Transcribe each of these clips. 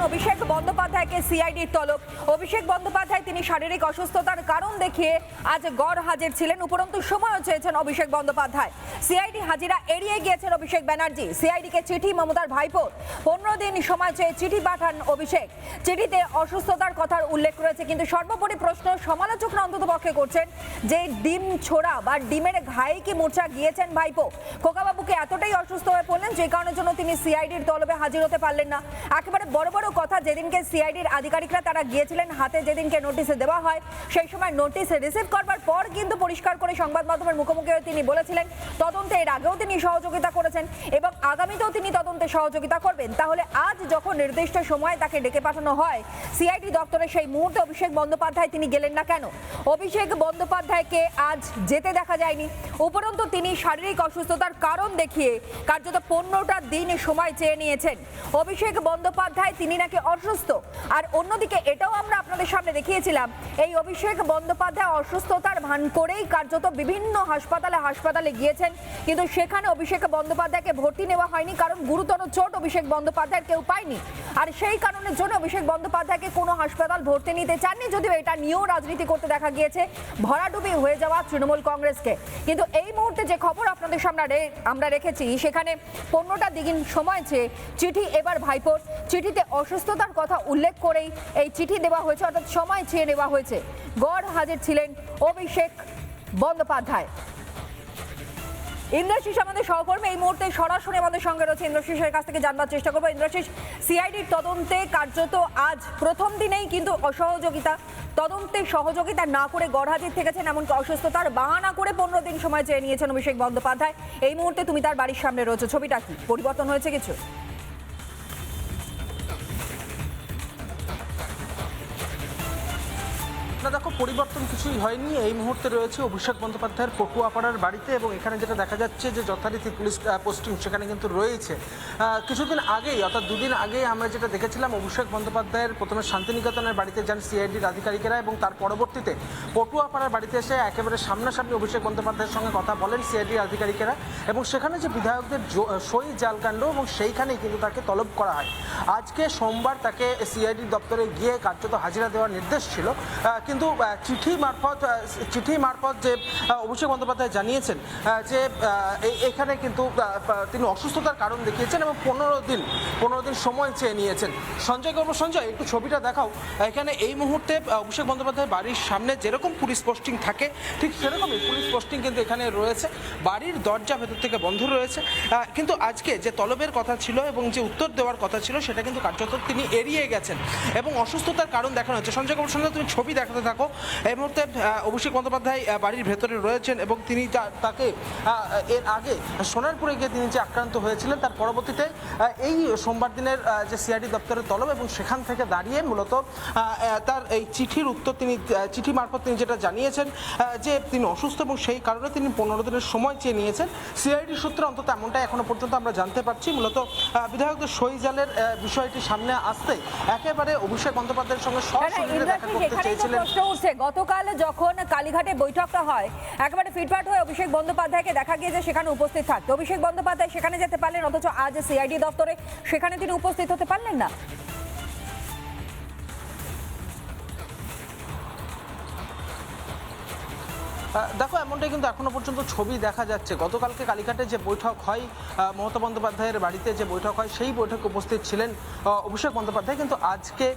অভিষেক বন্দ্যোপাধ্যায়কে সিআইডির তলব। অভিষেক বন্দ্যোপাধ্যায় তিনি শারীরিক অসুস্থতার কারণ দেখিয়ে আজ গড় হাজির ছিলেন। উপরন্তু সময়ও চেয়েছেন অভিষেক বন্দ্যোপাধ্যায়। সিআইডি হাজিরা এড়িয়ে গিয়েছেন অভিষেক ব্যানার্জি। সিআইডিকে চিঠি মমতার ভাইপোর 15 দিন সময় চেয়ে চিঠি পাঠান অভিষেক। চিঠিতে অসুস্থতার কথার উল্লেখ রয়েছে, কিন্তু সর্বোপরি প্রশ্ন সমালোচকরা অন্ততপক্ষে করছেন যে ডিম ছোড়া বা ডিমের ঘায়ে কি মূর্ছা গিয়েছেন ভাইপো? খোকাবাবুকে এতটাই অসুস্থ হয়ে পড়লেন যে কারণের জন্য তিনি সিআইডির তলবে হাজির হতে পারলেন না। একেবারে বড় বড় কথা, যেদিনকে সিআইডির আধিকারিকরা তারা গিয়েছিলেন, হাতে যেদিনকে নোটিশ দেওয়া হয় সেই সময় নোটিশ রিসিভ করবার পর কিন্তু পরিষ্কার করে সংবাদ মাধ্যমের মুখোমুখি হয়ে তিনি বলেছিলেন তদন্তে এর আগেও তিনি সহযোগিতা করেছেন এবং আগামীতেও তিনি তদন্তে সহযোগিতা করবেন। তাহলে আজ যখন নির্দিষ্ট সময়ে তাকে ডেকে পাঠানো হয় সিআইডি দপ্তরে, সেই মুহূর্তে অভিষেক বন্দ্যোপাধ্যায় তিনি গেলেন না কেন? অভিষেক বন্দ্যোপাধ্যায়কে আজ যেতে দেখা যায়নি। উপরন্তু তিনি শারীরিক অসুস্থতার কারণ দেখিয়ে কার্যত 15টা দিন সময় চেয়ে নিয়েছেন। অভিষেক বন্দ্যোপাধ্যায় তিনি নাকি অসুস্থ। আর অন্যদিকে এটাও আমরা আপনাদের সামনে দেখিয়েছিলাম, এই অভিষেক বন্দ্যোপাধ্যায় অসুস্থতার ভান করেই কার্যত বিভিন্ন হাসপাতালে গিয়েছেন, কিন্তু সেখানে অভিষেক বন্দ্যোপাধ্যায়কে ভর্তি নেওয়া হয়নি, কারণ গুরুতর চোট অভিষেক বন্দ্যোপাধ্যায়ের কেউ পায়নি। আর সেই কারণের জন্য অভিষেক বন্দ্যোপাধ্যায়কে কোনো হাসপাতাল ভর্তি নিতে চাননি, যদিও এটা নিয়েও রাজনীতি করতে দেখা গিয়েছে ভরাডুবি হয়ে যাওয়া তৃণমূল কংগ্রেসকে। কিন্তু এই মুহূর্তে যে খবর আপনাদের সামনে আমরা রেখেছি, সেখানে 15টা দিন সময় চেয়ে চিঠি এবার ভাইপোর। চিঠিতে অসুস্থতার কথা উল্লেখ করেই এই চিঠি দেওয়া হয়েছে, অর্থাৎ সময় চেয়ে নেওয়া হয়েছে। গড় হাজির ছিলেন অভিষেক বন্দ্যোপাধ্যায়। ইন্দ্রশিস আমাদের সহকর্মী এই মুহূর্তে সরাসরি আমাদের সঙ্গে রয়েছে। ইন্দ্রশিসের কাছ থেকে জানবার চেষ্টা করবো। ইন্দ্রশিস, সিআইডির তদন্তে কার্যত আজ প্রথম দিনেই কিন্তু তদন্তে সহযোগিতা না করে গড়হাজির থেকেছেন, এমনকি অসুস্থতার বাহানা করে 15 দিন সময় চেয়ে নিয়েছেন অভিষেক বন্দ্যোপাধ্যায়। এই মুহূর্তে তুমি তার বাড়ির সামনে রয়েছে, ছবিটা কি পরিবর্তন হয়েছে কিছু? দেখো, পরিবর্তন কিছুই হয়নি। এই মুহূর্তে রয়েছে অভিষেক বন্দ্যোপাধ্যায়ের পটুয়াপাড়ার বাড়িতে এবং এখানে যেটা দেখা যাচ্ছে যে যথারীতি পুলিশ পোস্টিং সেখানে কিন্তু রয়েছে। কিছুদিন আগেই, অর্থাৎ দুদিন আগে আমরা যেটা দেখেছিলাম, অভিষেক বন্দ্যোপাধ্যায়ের প্রথমে শান্তিনিকেতনের বাড়িতে যান সিআইডির আধিকারিকেরা এবং তার পরবর্তীতে পটুয়াপাড়ার বাড়িতে এসে একেবারে সামনাসামনি অভিষেক বন্দ্যোপাধ্যায়ের সঙ্গে কথা বলেন সিআইডির আধিকারিকেরা এবং সেখানে যে বিধায়কদের সই জালকাণ্ড এবং সেইখানেই কিন্তু তাকে তলব করা হয়। আজকে সোমবার তাকে সিআইডির দপ্তরে গিয়ে কার্যত হাজিরা দেওয়ার নির্দেশ ছিল, কিন্তু চিঠি মারফত যে অভিষেক বন্দ্যোপাধ্যায় জানিয়েছেন যে এখানে কিন্তু তিনি অসুস্থতার কারণ দেখিয়েছেন এবং 15 দিন সময় চেয়ে নিয়েছেন। সঞ্জয় একটু ছবিটা দেখাও। এখানে এই মুহূর্তে অভিষেক বন্দ্যোপাধ্যায় বাড়ির সামনে যেরকম পুলিশ পোস্টিং থাকে ঠিক সেরকমই পুলিশ পোস্টিং কিন্তু এখানে রয়েছে। বাড়ির দরজা ভেতর থেকে বন্ধ রয়েছে, কিন্তু আজকে যে তলবের কথা ছিল এবং যে উত্তর দেওয়ার কথা ছিল সেটা কিন্তু কার্যত তিনি এড়িয়ে গেছেন এবং অসুস্থতার কারণ দেখানো হচ্ছে। সঞ্জয় তুমি ছবি দেখাতে থাকো। এই মুহূর্তে অভিষেক বন্দ্যোপাধ্যায় বাড়ির ভেতরে রয়েছেন এবং তিনি তাকে এর আগে সোনারপুরে গিয়ে তিনি যে আক্রান্ত হয়েছিলেন তার পরবর্তীতে এই সোমবার দিনের যে সিআইডি দপ্তরের তলব এবং সেখান থেকে দাঁড়িয়ে মূলত তার এই চিঠির উত্তর তিনি চিঠি মারফত তিনি যেটা জানিয়েছেন যে তিনি অসুস্থ এবং সেই কারণে তিনি 15 দিনের সময় চেয়ে নিয়েছেন। সিআইডি সূত্রে অন্তত এমনটাই এখনো পর্যন্ত আমরা জানতে পারছি। মূলত বিধায়কদের সই জালের বিষয়টি সামনে আসতে একেবারে অভিষেক বন্দ্যোপাধ্যায়ের সঙ্গে সরাসরি দেখা করতে চেয়েছিলেন। গতকাল যখন কালীঘাটে বৈঠকটা হয়, একেবারে ফিটফাট হয়ে অভিষেক বন্দ্যোপাধ্যায়কে দেখা গিয়েছে সেখানে উপস্থিত থাকতে। অভিষেক বন্দ্যোপাধ্যায় সেখানে যেতে পারলেন, অথচ আজ সিআইডি দপ্তরে সেখানে তিনি উপস্থিত হতে পারলেন না। দেখো, এমনটাই কিন্তু এখনো পর্যন্ত ছবি দেখা যাচ্ছে। গতকালকে কালীঘাটে যে বৈঠক হয়, মমতা বন্দ্যোপাধ্যায়ের বাড়িতে যে বৈঠক হয়, সেই বৈঠকে উপস্থিত ছিলেন অভিষেক বন্দ্যোপাধ্যায়, কিন্তু আজকে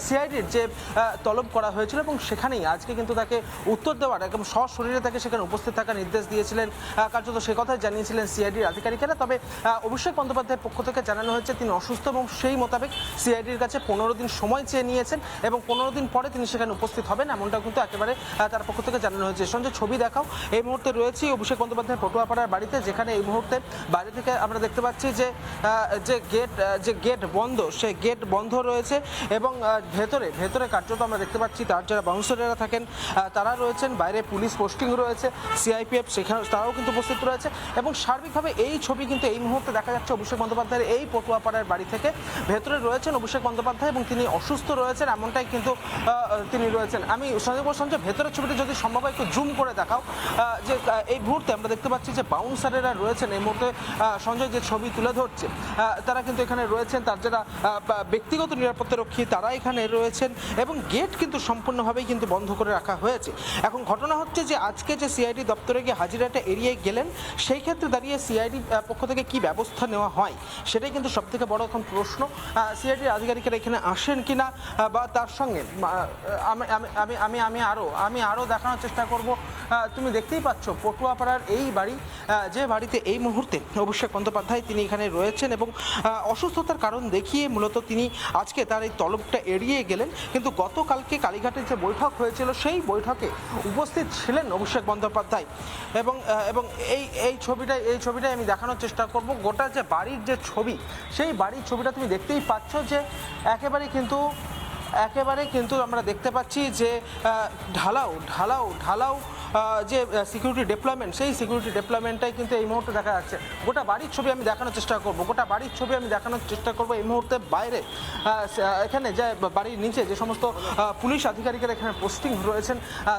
সিআইডির যে তলব করা হয়েছিল এবং সেখানেই আজকে কিন্তু তাকে উত্তর দেওয়ার একদম সশরীরে তাকে সেখানে উপস্থিত থাকার নির্দেশ দিয়েছিলেন, কার্যত সে কথাই জানিয়েছিলেন সিআইডির আধিকারিকেরা। তবে অভিষেক বন্দ্যোপাধ্যায়ের পক্ষ থেকে জানানো হয়েছে তিনি অসুস্থ এবং সেই মোতাবেক সিআইডির কাছে 15 দিন সময় চেয়ে নিয়েছেন এবং 15 দিন পরে তিনি সেখানে উপস্থিত হবেন, এমনটা কিন্তু একেবারে তার পক্ষ থেকে জানানো হয়েছে। সঞ্জয়, ছবি দেখাও। এই মুহূর্তে রয়েছে অভিষেক বন্দ্যোপাধ্যায় পটুয়াপাড়ার বাড়িতে, যেখানে এই মুহূর্তে বাইরে থেকে আমরা দেখতে পাচ্ছি যে গেট বন্ধ, সেই গেট বন্ধ রয়েছে এবং ভেতরে কার্যত আমরা দেখতে পাচ্ছি তার যারা বাউন্সারেরা থাকেন তারা রয়েছেন, বাইরে পুলিশ পোস্টিং রয়েছে, সিআইপিএফ সেখানে তারাও কিন্তু উপস্থিত রয়েছে এবং সার্বিকভাবে এই ছবি কিন্তু এই মুহূর্তে দেখা যাচ্ছে অভিষেক বন্দ্যোপাধ্যায়ের এই পটুয়াপাড়ার বাড়ি থেকে। ভেতরে রয়েছেন অভিষেক বন্দ্যোপাধ্যায় এবং তিনি অসুস্থ রয়েছেন, এমনটাই কিন্তু তিনি রয়েছেন। আমি সঞ্জয় ভেতরের ছবিটি যদি সম্ভব হয় একটু জুম করে দেখাও যে এই মুহূর্তে আমরা দেখতে পাচ্ছি যে বাউন্সারেরা রয়েছেন এই মুহূর্তে সঞ্জয় যে ছবি তুলে ধরছে তারা কিন্তু এখানে রয়েছেন, তার যারা ব্যক্তিগত নিরাপত্তারক্ষী তারা এখানে রয়েছেন এবং গেট কিন্তু সম্পূর্ণভাবেই কিন্তু বন্ধ করে রাখা হয়েছে। এখন ঘটনা হচ্ছে যে আজকে যে সিআইডি দপ্তরে গিয়ে হাজিরাটা এড়িয়ে গেলেন, সেই ক্ষেত্রে দাঁড়িয়ে সিআইডি পক্ষ থেকে কি ব্যবস্থা নেওয়া হয় সেটাই কিন্তু সবথেকে বড় এখন প্রশ্ন। সিআইডির আধিকারিকেরা এখানে আসেন কিনা বা তার সঙ্গে আমি আরও দেখানোর চেষ্টা করব। তুমি দেখতেই পাচ্ছ পটুয়াপাড়ার এই বাড়ি, যে বাড়িতে এই মুহূর্তে অভিষেক বন্দ্যোপাধ্যায় তিনি এখানে রয়েছেন এবং অসুস্থতার কারণ দেখিয়ে মূলত তিনি আজকে তার এই তলবটা এড়িয়ে গেলেন। কিন্তু গতকালকে কালীঘাটের যে বৈঠক হয়েছিল সেই বৈঠকে উপস্থিত ছিলেন অভিষেক বন্দ্যোপাধ্যায় এবং এবং এই ছবিটাই আমি দেখানোর চেষ্টা করব। গোটা যে বাড়ির যে ছবি, সেই বাড়ির ছবিটা তুমি দেখতেই পাচ্ছ যে একেবারে কিন্তু আমরা দেখতে পাচ্ছি যে ঢালাও যে সিকিউরিটি ডেপ্লয়মেন্ট, সেই সিকিউরিটি ডেপ্লয়মেন্টটাই কিন্তু এই মুহূর্তে দেখা যাচ্ছে। গোটা বাড়ির ছবি আমি দেখানোর চেষ্টা করব। এই মুহূর্তে বাইরে এখানে যে বাড়ির নিচে যে সমস্ত পুলিশ আধিকারিকেরা এখানে পোস্টিং রয়েছেন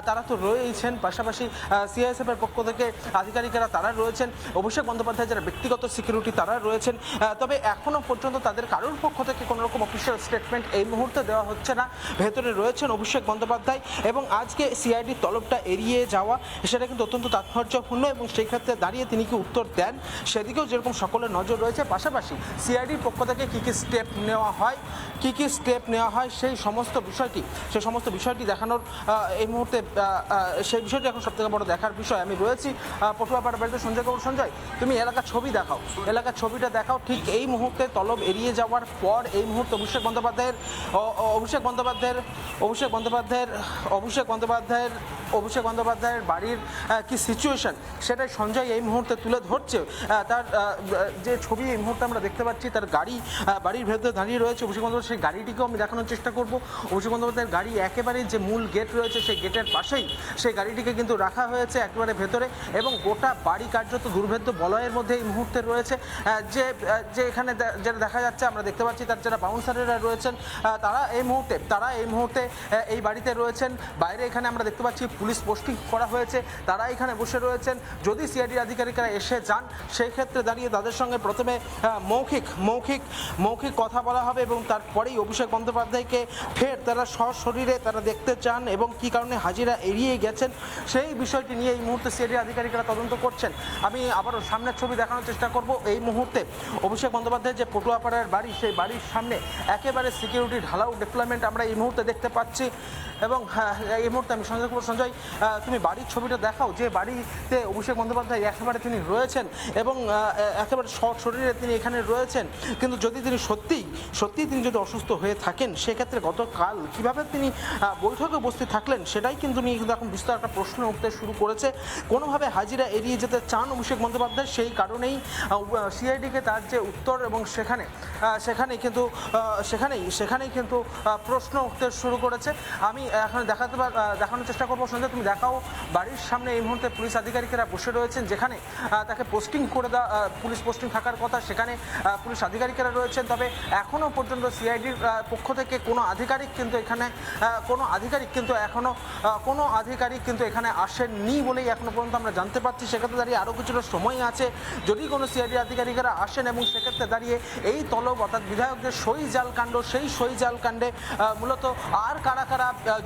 তারা তো রয়েছেন, পাশাপাশি সিআইএসএফ এর পক্ষ থেকে আধিকারিকেরা তারা রয়েছেন, অভিষেক বন্দ্যোপাধ্যায় যারা ব্যক্তিগত সিকিউরিটি তারা রয়েছেন। তবে এখনও পর্যন্ত তাদের কারোর পক্ষ থেকে কোনো রকম অফিসিয়াল স্টেটমেন্ট এই মুহূর্তে দেওয়া হচ্ছে না। ভেতরে রয়েছেন অভিষেক বন্দ্যোপাধ্যায় এবং আজকে সিআইডির তলবটা এড়িয়ে যাওয়া সেটা কিন্তু অত্যন্ত তাৎপর্যপূর্ণ এবং সেই ক্ষেত্রে দাঁড়িয়ে তিনি কি উত্তর দেন সেদিকেও যেরকম সকলের নজর রয়েছে। পাশাপাশি সিআইডির পক্ষ থেকে কি স্টেপ নেওয়া হয় সেই সমস্ত বিষয়টি দেখানোর এই মুহূর্তে সেই বিষয়টি এখন সবথেকে বড় দেখার বিষয়। আমি রয়েছি পটুয়াপাড়া বাড়িতে সঞ্জয় কপুর। সঞ্জয়, তুমি এলাকার ছবিটা দেখাও। ঠিক এই মুহূর্তে তলব এড়িয়ে যাওয়ার পর এই মুহূর্তে অভিষেক বন্দ্যোপাধ্যায়ের বাড়ির কি সিচুয়েশন সেটাই সঞ্জয় এই মুহূর্তে তুলে ধরছে। তার যে ছবি এই মুহূর্তে আমরা দেখতে পাচ্ছি, তার গাড়ি বাড়ির ভেতরে দাঁড়িয়ে রয়েছে অভিষেক বন্দ্যোপাধ্যায়, সেই গাড়িটিকেও আমি দেখানোর চেষ্টা করব। অভিষেক বন্দ্যোপাধ্যায়ের গাড়ি একেবারে যে মূল গেট রয়েছে সেই গেটের পাশেই সেই গাড়িটিকে কিন্তু রাখা হয়েছে একেবারে ভেতরে এবং গোটা বাড়ি কার্যত দুর্ভেদ্য বলয়ের মধ্যে এই মুহূর্তে রয়েছে। যে এখানে যেটা দেখা যাচ্ছে, আমরা দেখতে পাচ্ছি তার যারা বাউন্সারেরা রয়েছেন তারা এই মুহূর্তে এই বাড়িতে রয়েছেন। বাইরে এখানে আমরা দেখতে পাচ্ছি পুলিশ পোস্টিং করা হয়েছে, তারা এখানে বসে রয়েছেন। যদি সিআইডির আধিকারিকরা এসে যান সেই ক্ষেত্রে দাঁড়িয়ে তাদের সঙ্গে প্রথমে মৌখিক কথা বলা হবে এবং তারপরেই অভিষেক বন্দ্যোপাধ্যায়কে ফের তারা সশরীরে তারা দেখতে চান এবং কী কারণে হাজিরা এড়িয়ে গেছেন সেই বিষয়টি নিয়ে এই মুহূর্তে সিআইডির আধিকারিকরা তদন্ত করছেন। আমি আবারও সামনের ছবি দেখানোর চেষ্টা করব। এই মুহূর্তে অভিষেক বন্দ্যোপাধ্যায়ের যে পটুয়াপাড়ার বাড়ি, সেই বাড়ির সামনে একেবারে সিকিউরিটি ঢালাও ডিপ্লয়মেন্ট আমরা এই মুহূর্তে দেখতে পাচ্ছি এবং এই মুহূর্তে আমি সঞ্জয় তুমি বাড়ির ছবিটা দেখাও, যে বাড়িতে অভিষেক বন্দ্যোপাধ্যায় একেবারে তিনি রয়েছেন এবং একেবারে শরীরে তিনি এখানে রয়েছেন। কিন্তু যদি তিনি সত্যিই তিনি যদি অসুস্থ হয়ে থাকেন সেক্ষেত্রে গতকাল কীভাবে তিনি বৈঠকে উপস্থিত থাকলেন সেটাই কিন্তু নিয়ে কিন্তু এখন বিস্তর একটা প্রশ্ন উঠতে শুরু করেছে। কোনোভাবে হাজিরা এড়িয়ে যেতে চান অভিষেক বন্দ্যোপাধ্যায়, সেই কারণেই সিআইডিকে তার যে উত্তর এবং সেখানেই কিন্তু প্রশ্ন উঠতে শুরু করেছে। আমি এখন দেখানোর চেষ্টা করবো। সঞ্জয়, তুমি দেখাও বাড়ির সামনে এই মুহূর্তে পুলিশ আধিকারিকেরা বসে রয়েছেন, যেখানে তাকে পোস্টিং করে পুলিশ পোস্টিং থাকার কথা, সেখানে পুলিশ আধিকারিকেরা রয়েছেন। তবে এখনও পর্যন্ত সিআইডির পক্ষ থেকে কোনো আধিকারিক কিন্তু এখানে আসেননি বলেই এখনো পর্যন্ত আমরা জানতে পারছি। সেক্ষেত্রে দাঁড়িয়ে আরও কিছুটা সময় আছে, যদি কোনো সিআইডি আধিকারিকেরা আসেন এবং সেক্ষেত্রে দাঁড়িয়ে এই তলব অর্থাৎ বিধায়কদের সই জাল কাণ্ড, সেই সই জাল কাণ্ডে মূলত আর কারা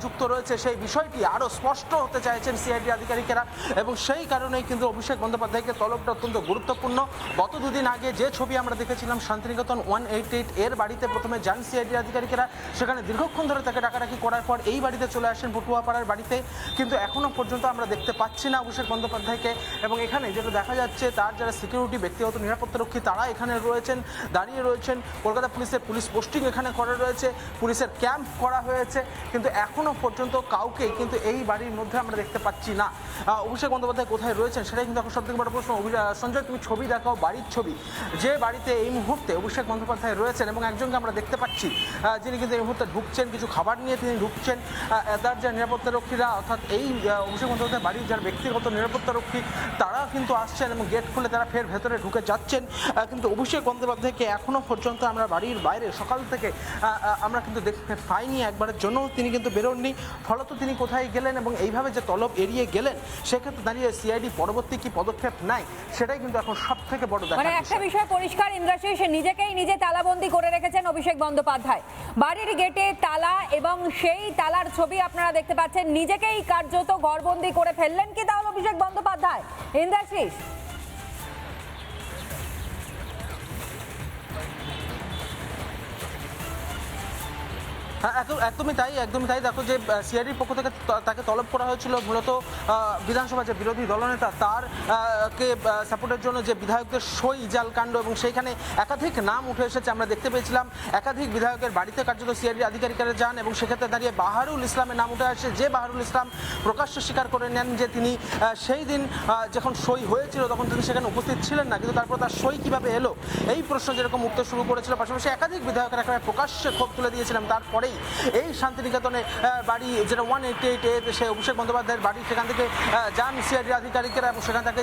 যুক্ত রয়েছে সেই বিষয়টি আরও স্পষ্ট হতে চাইছেন সিআইডি আধিকারিকেরা এবং সেই কারণেই কিন্তু অভিষেক বন্দ্যোপাধ্যায়কে তলবটা অত্যন্ত গুরুত্বপূর্ণ। গত দুদিন আগে যে ছবি আমরা দেখেছিলাম শান্তিনিকেতন 188 এর বাড়িতে প্রথমে যান সিআইডি আধিকারিকেরা, সেখানে দীর্ঘক্ষণ ধরে তাকে ডাকাডাকি করার পর এই বাড়িতে চলে আসেন পটুয়াপাড়ার বাড়িতে, কিন্তু এখনও পর্যন্ত আমরা দেখতে পাচ্ছি না অভিষেক বন্দ্যোপাধ্যায়কে। এবং এখানে যেটা দেখা যাচ্ছে তার যারা সিকিউরিটি ব্যক্তিগত নিরাপত্তারক্ষী তারা এখানে দাঁড়িয়ে রয়েছেন। কলকাতা পুলিশের পুলিশ পোস্টিং এখানে করা রয়েছে, পুলিশের ক্যাম্প করা হয়েছে, কিন্তু এখনও পর্যন্ত কাউকেই কিন্তু এই বাড়ির মধ্যে আমরা দেখতে পাচ্ছি না। অভিষেক বন্দ্যোপাধ্যায় কোথায় রয়েছেন সেটাই কিন্তু এখন সবথেকে বড় প্রশ্ন। সঞ্জয়, তুমি ছবি দেখাও বাড়ির ছবি, যে বাড়িতে এই মুহূর্তে অভিষেক বন্দ্যোপাধ্যায় রয়েছেন এবং একজনকে আমরা দেখতে পাচ্ছি যিনি কিন্তু এই মুহূর্তে ঢুকছেন, কিছু খাবার নিয়ে তিনি ঢুকছেন। তার যে নিরাপত্তারক্ষীরা অর্থাৎ এই অভিষেক বন্দ্যোপাধ্যায় বাড়ির যার ব্যক্তিগত নিরাপত্তারক্ষী তারা কিন্তু আসছেন এবং গেট খুলে তারা ফের ভেতরে ঢুকে যাচ্ছেন। কিন্তু অভিষেক বন্দ্যোপাধ্যায়কে এখনও পর্যন্ত আমরা বাড়ির বাইরে সকাল থেকে আমরা কিন্তু দেখতে পাইনি, একবারের জন্য তিনি কিন্তু বেরোননি। ফলত তিনি কোথায় গেলেন এবং এইভাবে যে তলব এড়িয়ে গেলেন, সেক্ষেত্রে দাঁড়িয়ে সিআইডি পরবর্তী কি পদক্ষেপ নেয় সেটাই কিন্তু এখন সব থেকে বড় মানে দেখার একটা বিষয়। বিষয় পরিষ্কার, ইন্দ্রাশিস নিজেকেই নিজে তালাবন্দি করে রেখেছেন অভিষেক বন্দ্যোপাধ্যায়। বাড়ির গেটে তালা এবং সেই তালার ছবি আপনারা দেখতে পাচ্ছেন। নিজেকেই কার্যত ঘরবন্দি করে ফেললেন কি তাহলে অভিষেক বন্দ্যোপাধ্যায়? ইন্দ্রাশিস, হ্যাঁ, একদমই তাই। দেখো যে সিআইডির পক্ষ থেকে তাকে তলব করা হয়েছিল মূলত বিধানসভা যে বিরোধী দলনেতা তার কে সাপোর্টের জন্য যে বিধায়কদের সই জাল কাণ্ড, এবং সেইখানে একাধিক নাম উঠে এসেছে। আমরা দেখতে পেয়েছিলাম একাধিক বিধায়কের বাড়িতে কার্যত সিআইডি আধিকারিকরা যান এবং সেক্ষেত্রে দাঁড়িয়ে বাহারুল ইসলামের নাম উঠে আসে, যে বাহারুল ইসলাম প্রকাশ্যে স্বীকার করে নেন যে তিনি সেই দিন যখন সই হয়েছিল তখন তিনি সেখানে উপস্থিত ছিলেন না, কিন্তু তারপর তার সই কিভাবে এলো এই প্রশ্ন যেরকম উঠতে শুরু করেছিল। পাশাপাশি একাধিক বিধায়কের একেবারে প্রকাশ্যে ক্ষোভ তুলে দিয়েছিলেন। তারপরেই এই শান্তিনিকেতনে বাড়ি যেটা 188 সে অভিষেক বন্দ্যোপাধ্যায়ের বাড়ি, সেখান থেকে যান সিআইডি আধিকারিকেরা এবং সেখান থেকে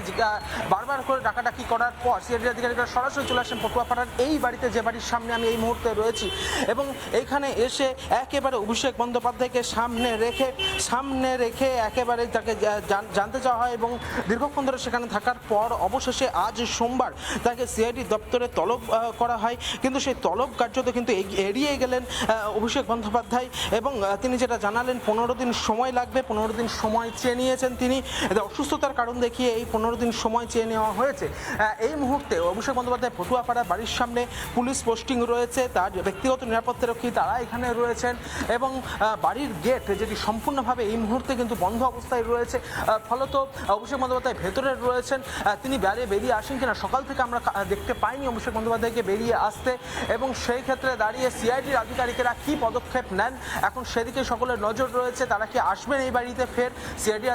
বারবার করে ডাকাডাকি করার পর সিআইডি আধিকারিকরা সরাসরি চলে আসেন পটুয়াপাড়ার এই বাড়িতে, যে বাড়ির সামনে আমি এই মুহূর্তে রয়েছি। এবং এইখানে এসে একেবারে অভিষেক বন্দ্যোপাধ্যায়কে সামনে রেখে একেবারে তাকে জানতে চাওয়া হয় এবং দীর্ঘক্ষণ ধরে সেখানে থাকার পর অবশেষে আজ সোমবার তাকে সিআইডি দপ্তরে তলব করা হয়। কিন্তু সেই তলব কার্যত কিন্তু এড়িয়ে গেলেন অভিষেক বন্দ্যোপাধ্যায় এবং তিনি যেটা জানালেন 15 দিন সময় লাগবে, 15 দিন সময় চেয়ে নিয়েছেন তিনি। অসুস্থতার কারণ দেখিয়ে এই 15 দিন সময় চেয়ে নেওয়া হয়েছে। এই মুহূর্তে অভিষেক বন্দ্যোপাধ্যায় পটুয়াপাড়া বাড়ির সামনে পুলিশ পোস্টিং রয়েছে, তার ব্যক্তিগত নিরাপত্তারক্ষী তারা এখানে রয়েছেন এবং বাড়ির গেট যেটি সম্পূর্ণভাবে এই মুহূর্তে কিন্তু বন্ধ অবস্থায় রয়েছে। ফলত অভিষেক বন্দ্যোপাধ্যায় ভেতরে রয়েছেন, তিনি বেরিয়ে আসেন কিনা সকাল থেকে আমরা দেখতে পাইনি অভিষেক বন্দ্যোপাধ্যায়কে বেরিয়ে আসতে, এবং সেই ক্ষেত্রে দাঁড়িয়ে সিআইডির আধিকারিকেরা কি পদক্ষেপ নেন এখন সেদিকে সকলের নজর রয়েছে। তারা কি আসবেন এই বাড়িতে ফের? সিআইডি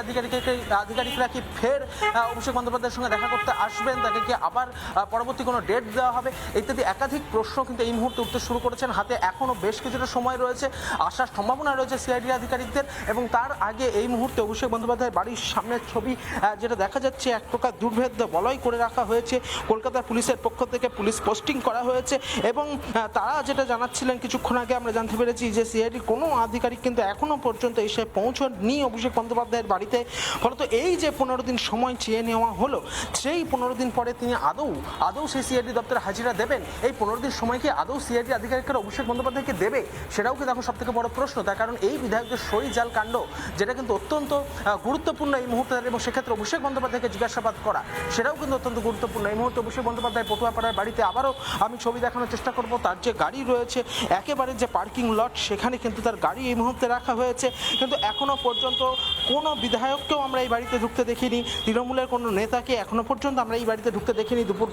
আধিকারিকরা কি ফের অভিষেক বন্দ্যোপাধ্যায়ের সঙ্গে দেখা করতে আসবেন? তাকে কি আবার পরবর্তী কোনো ডেট দেওয়া হবে? ইত্যাদি একাধিক প্রশ্ন কিন্তু এই মুহূর্তে উঠতে শুরু করেছেন। হাতে এখনও বেশ কিছুটা সময় রয়েছে, আসার সম্ভাবনা রয়েছে সিআইডি আধিকারিকদের। এবং তার আগে এই মুহূর্তে অভিষেক বন্দ্যোপাধ্যায়ের বাড়ির সামনের ছবি যেটা দেখা যাচ্ছে, এক প্রকার দুর্ভেদ্য বলয় করে রাখা হয়েছে। কলকাতা পুলিশের পক্ষ থেকে পুলিশ পোস্টিং করা হয়েছে এবং তারা যেটা জানাচ্ছিলেন কিছুক্ষণ আগে আমরা জানতে পেরেছি যে সিআইডি কোনো আধিকারিক কিন্তু এখনো পর্যন্ত এসে পৌঁছননি অভিষেক বন্দ্যোপাধ্যায়ের বাড়িতে। ফলত এই যে 15 দিন সময় চেয়ে নেওয়া হলো, সেই 15 দিন পরে তিনি আদৌ সেই সিআইডি দপ্তরে হাজিরা দেবেন? এই 15 দিন সময় কি আদৌ সিআইডি আধিকারিকরা অভিষেক বন্দ্যোপাধ্যায়কে দেবে? সেটাও কিন্তু এখন সব থেকে বড় প্রশ্ন। তার কারণ এই বিধায়কদের সই জাল কাণ্ড যেটা কিন্তু অত্যন্ত গুরুত্বপূর্ণ এই মুহূর্তে, এবং সেক্ষেত্রে অভিষেক বন্দ্যোপাধ্যায়কে জিজ্ঞাসাবাদ করা সেটাও কিন্তু অত্যন্ত গুরুত্বপূর্ণ। এই মুহূর্তে অভিষেক বন্দ্যোপাধ্যায় পটুয়াপাড়ার বাড়িতে, আবারও আমি ছবি দেখানোর চেষ্টা করব, তার যে গাড়ি রয়েছে একেবারে যে পার্কিং লট সেখানে কিন্তু তার গাড়ি এই মুহূর্তে রাখা হয়েছে। কিন্তু এখনো পর্যন্ত কোনো বিধায়ককেও আমরা এই বাড়িতে ঢুকতে দেখিনি, তৃণমূলের কোনো নেতাকে এখনো পর্যন্ত আমরা এই বাড়িতে ঢুকতে দেখিনি। দুপুর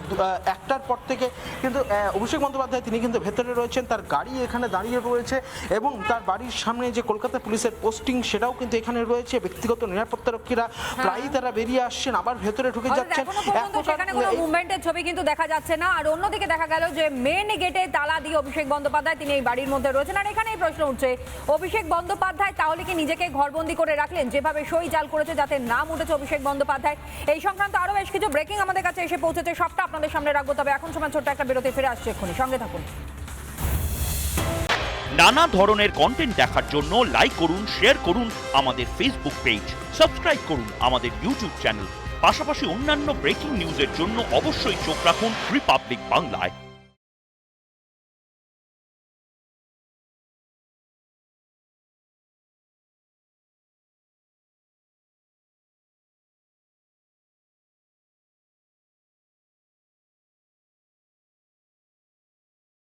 1টার পর থেকে কিন্তু অভিষেক বন্দ্যোপাধ্যায় তিনি কিন্তু ভেতরে রয়েছেন, তার গাড়ি এখানে দাঁড়িয়ে রয়েছে এবং তার বাড়ির সামনে যে কলকাতা পুলিশের পোস্টিং সেটাও কিন্তু এখানে রয়েছে। ব্যক্তিগত নিরাপত্তারক্ষীরা প্রায়ই তারা বেরিয়ে আসছেন, আবার ভেতরে ঢুকে যাচ্ছেন। সেখানে কোনো মুভমেন্টের ছবি কিন্তু দেখা যাচ্ছে না। আর অন্যদিকে দেখা গেল যে মেন গেটে তালা দিয়ে অভিষেক বন্দ্যোপাধ্যায় তিনি এই বাড়ির মধ্যে রয়েছেন। আর এখানেই প্রশ্ন উঠছে, অভিষেক বন্দ্যোপাধ্যায় তাহলে কি নিজেকে ঘরবন্দি করে রাখলেন, যেভাবে সই জাল করেছে যাতে নাম উঠেছে অভিষেক বন্দ্যোপাধ্যায়? এই সংক্রান্ত আরো বেশ কিছু ব্রেকিং আমাদের কাছে এসে পৌঁছেছে, সবটা আপনাদের সামনে রাখবো। তবে এখন সময় ছোট্ট একটা বিরতি, ফিরে আসছে এক্ষুনি, সঙ্গে থাকুন। নানা ধরনের কন্টেন্ট দেখার জন্য লাইক করুন, শেয়ার করুন আমাদের ফেসবুক পেজ, সাবস্ক্রাইব করুন আমাদের ইউটিউব চ্যানেল। পাশাপাশি অন্যান্য ব্রেকিং নিউজের জন্য অবশ্যই চোখ রাখুন রিপাবলিক বাংলায়।